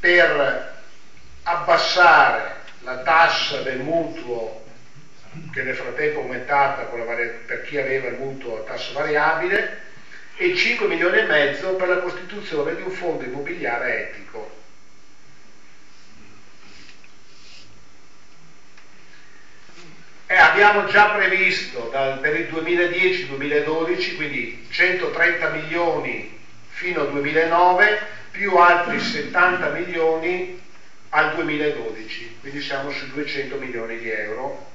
per abbassare la tassa del mutuo, che nel frattempo è aumentata per chi aveva il mutuo a tasso variabile, e 5 milioni e mezzo per la costituzione di un fondo immobiliare etico. E abbiamo già previsto per il 2010-2012, quindi 130 milioni fino al 2009, più altri 70 milioni al 2012, quindi siamo su 200 milioni di euro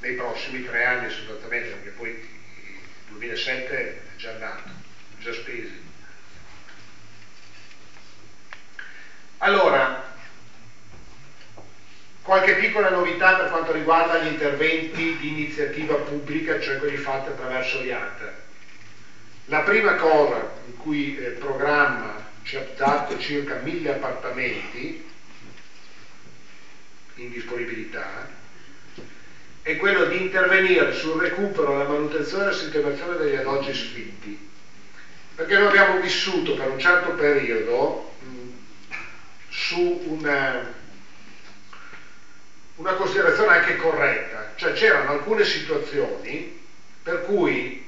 nei prossimi 3 anni sostanzialmente, perché poi il 2007 è già andato, già spesi. Allora, qualche piccola novità per quanto riguarda gli interventi di iniziativa pubblica, cioè quelli fatti attraverso l'IAT. La prima cosa in cui il programma ci ha dato circa 1000 appartamenti in disponibilità è quello di intervenire sul recupero, la manutenzione e la sistemazione degli alloggi sfitti, perché noi abbiamo vissuto per un certo periodo su una considerazione anche corretta, cioè c'erano alcune situazioni per cui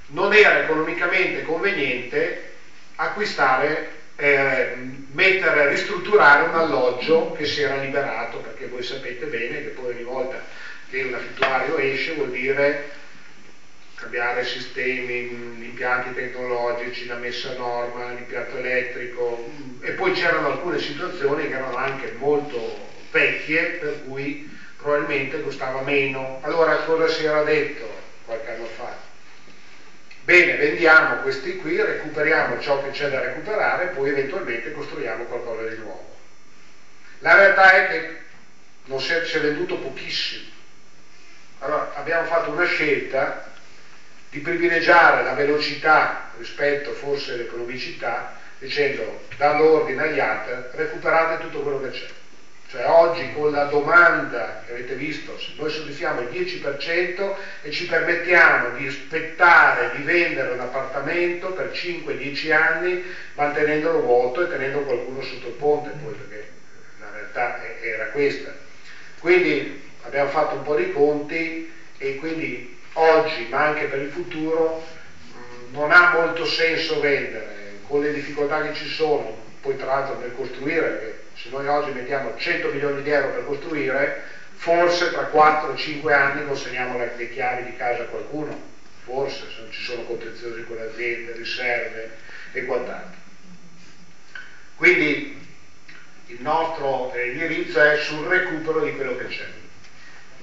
non era economicamente conveniente acquistare, ristrutturare un alloggio che si era liberato, perché voi sapete bene che poi ogni volta che un affittuario esce vuol dire cambiare sistemi, gli impianti tecnologici, la messa a norma, l'impianto elettrico, e poi c'erano alcune situazioni che erano anche molto vecchie, per cui probabilmente costava meno. Allora cosa si era detto qualche anno fa? Bene, vendiamo questi qui, recuperiamo ciò che c'è da recuperare e poi eventualmente costruiamo qualcosa di nuovo. La realtà è che non si è venduto pochissimo. Allora abbiamo fatto una scelta di privilegiare la velocità rispetto forse all'economicità, dicendo, dando ordine agli AT, recuperate tutto quello che c'è. Cioè oggi con la domanda che avete visto, se noi soddisfiamo il 10% e ci permettiamo di aspettare di vendere un appartamento per 5-10 anni mantenendolo vuoto e tenendo qualcuno sotto il ponte, poi, perché la realtà era questa. Quindi abbiamo fatto un po' di conti e quindi oggi, ma anche per il futuro, non ha molto senso vendere, con le difficoltà che ci sono, poi tra l'altro nel costruire, perché se noi oggi mettiamo 100 milioni di euro per costruire, forse tra 4-5 anni consegniamo le chiavi di casa a qualcuno, forse, se non ci sono contenziosi con le aziende, riserve e quant'altro. Quindi il nostro indirizzo è sul recupero di quello che c'è.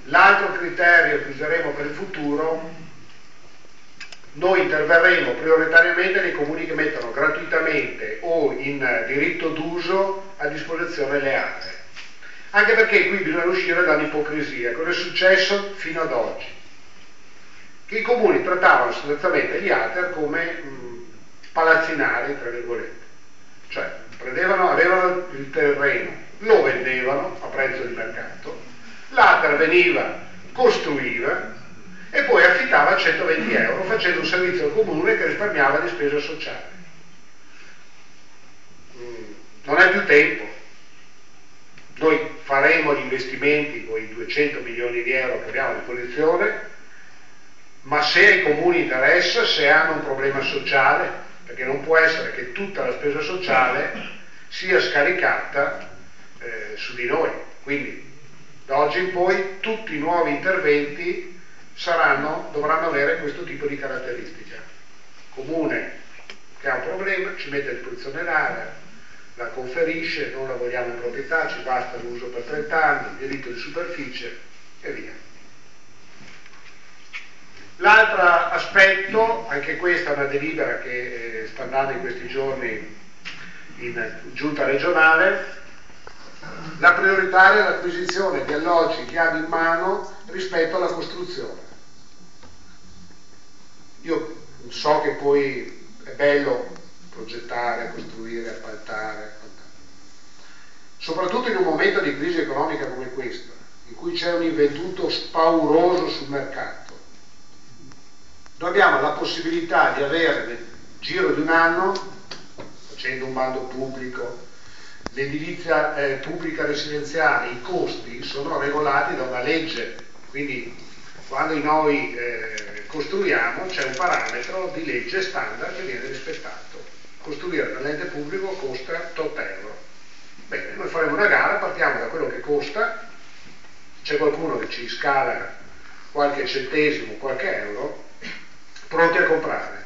L'altro criterio che useremo per il futuro, noi interverremo prioritariamente nei comuni che mettono gratuitamente o in diritto d'uso a disposizione le aree. Anche perché qui bisogna uscire dall'ipocrisia. Cosa è successo fino ad oggi? Che i comuni trattavano sostanzialmente gli ATER come palazzinari, tra virgolette. Cioè, avevano il terreno, lo vendevano a prezzo di mercato, l'ATER veniva, costruiva e poi affittava a 120 euro facendo un servizio al comune che risparmiava di spese sociali. Non è più tempo. Noi faremo gli investimenti con i 200 milioni di euro che abbiamo a disposizione, ma se ai comuni interessa, se hanno un problema sociale, perché non può essere che tutta la spesa sociale sia scaricata su di noi. Quindi da oggi in poi tutti i nuovi interventi dovranno avere questo tipo di caratteristica. Comune che ha un problema ci mette a disposizione l'area, la conferisce, non la vogliamo in proprietà, ci basta l'uso per 30 anni, diritto di superficie e via. L'altro aspetto, anche questa è una delibera che sta andando in questi giorni in giunta regionale, la prioritaria è l'acquisizione di alloggi chiave in mano rispetto alla costruzione. Io so che poi è bello progettare, costruire, appaltare, soprattutto in un momento di crisi economica come questa, in cui c'è un inventuto pauroso sul mercato. Noi abbiamo la possibilità di avere nel giro di un anno, facendo un bando pubblico, l'edilizia pubblica residenziale, i costi sono regolati da una legge, quindi quando noi costruiamo c'è un parametro di legge standard che viene rispettato. Costruire nell'ente pubblico costa tot euro. Bene, noi faremo una gara, partiamo da quello che costa, c'è qualcuno che ci scala qualche centesimo, qualche euro, pronti a comprare.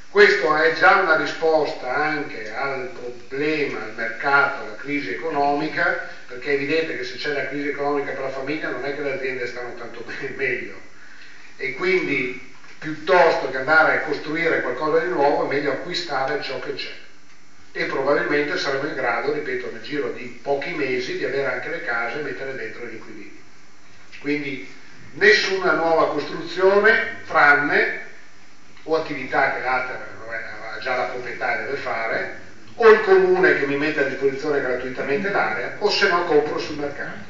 Questo è già una risposta anche al problema, al mercato, alla crisi economica, perché è evidente che se c'è la crisi economica per la famiglia non è che le aziende stanno tanto meglio, e quindi piuttosto che andare a costruire qualcosa di nuovo è meglio acquistare ciò che c'è, e probabilmente saremo in grado, ripeto, nel giro di pochi mesi di avere anche le case e mettere dentro gli inquilini. Quindi nessuna nuova costruzione, tranne o attività che l'ATER ha già la proprietà e deve fare, o il comune che mi mette a disposizione gratuitamente l'area, o se no compro sul mercato.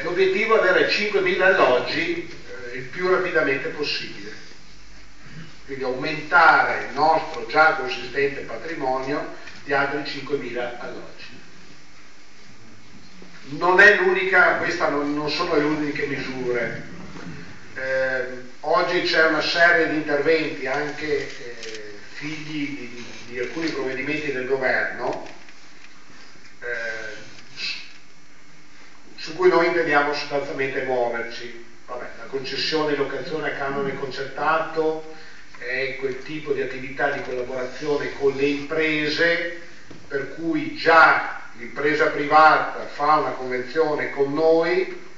L'obiettivo è avere 5.000 alloggi il più rapidamente possibile, quindi aumentare il nostro già consistente patrimonio di altri 5.000 alloggi. Non è l'unica, questa non sono le uniche misure. Oggi c'è una serie di interventi, anche figli di alcuni provvedimenti del governo, su cui noi intendiamo sostanzialmente muoverci. Vabbè, la concessione e locazione a canone concertato è quel tipo di attività di collaborazione con le imprese, per cui già l'impresa privata fa una convenzione con noi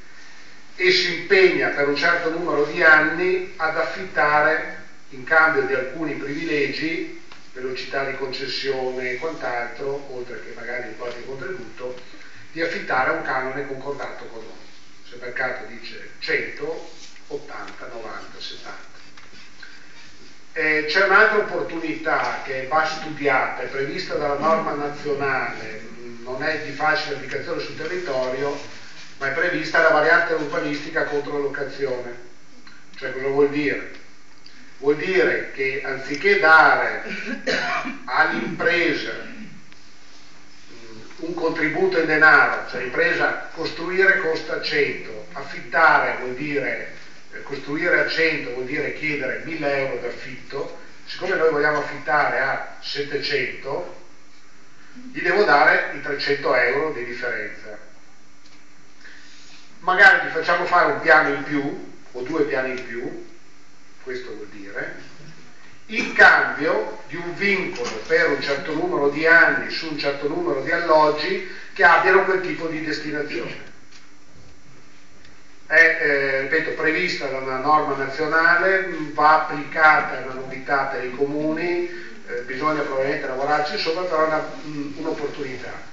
e si impegna per un certo numero di anni ad affittare, in cambio di alcuni privilegi, velocità di concessione e quant'altro, oltre che magari di qualche contributo, di affittare a un canone concordato con noi. Se il mercato dice 100, 80, 90, 70. C'è un'altra opportunità che va studiata, è prevista dalla norma nazionale, non è di facile applicazione sul territorio, ma è prevista la variante urbanistica contro locazione. Cioè, cosa vuol dire? Vuol dire che anziché dare all'impresa un contributo in denaro, cioè l'impresa costruire costa 100, affittare vuol dire costruire a 100 vuol dire chiedere 1.000 euro d'affitto, siccome noi vogliamo affittare a 700, gli devo dare i 300 euro di differenza. Magari gli facciamo fare un piano in più, o 2 piani in più, questo vuol dire, in cambio di un vincolo per un certo numero di anni su un certo numero di alloggi che abbiano quel tipo di destinazione. È, ripeto, prevista da una norma nazionale, va applicata, è una novità per i comuni, bisogna probabilmente lavorarci sopra, però è un'opportunità.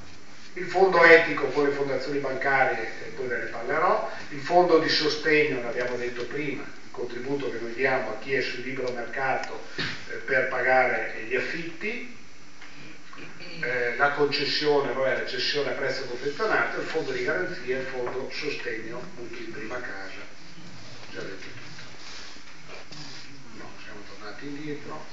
Il fondo etico con le fondazioni bancarie, poi ve ne parlerò, il fondo di sostegno, l'abbiamo detto prima, il contributo che noi diamo a chi è sul libero mercato per pagare gli affitti, la concessione, la cessione a prezzo confezionato, il fondo di garanzia e il fondo sostegno mutui in prima casa. Già detto tutto. No, siamo tornati indietro.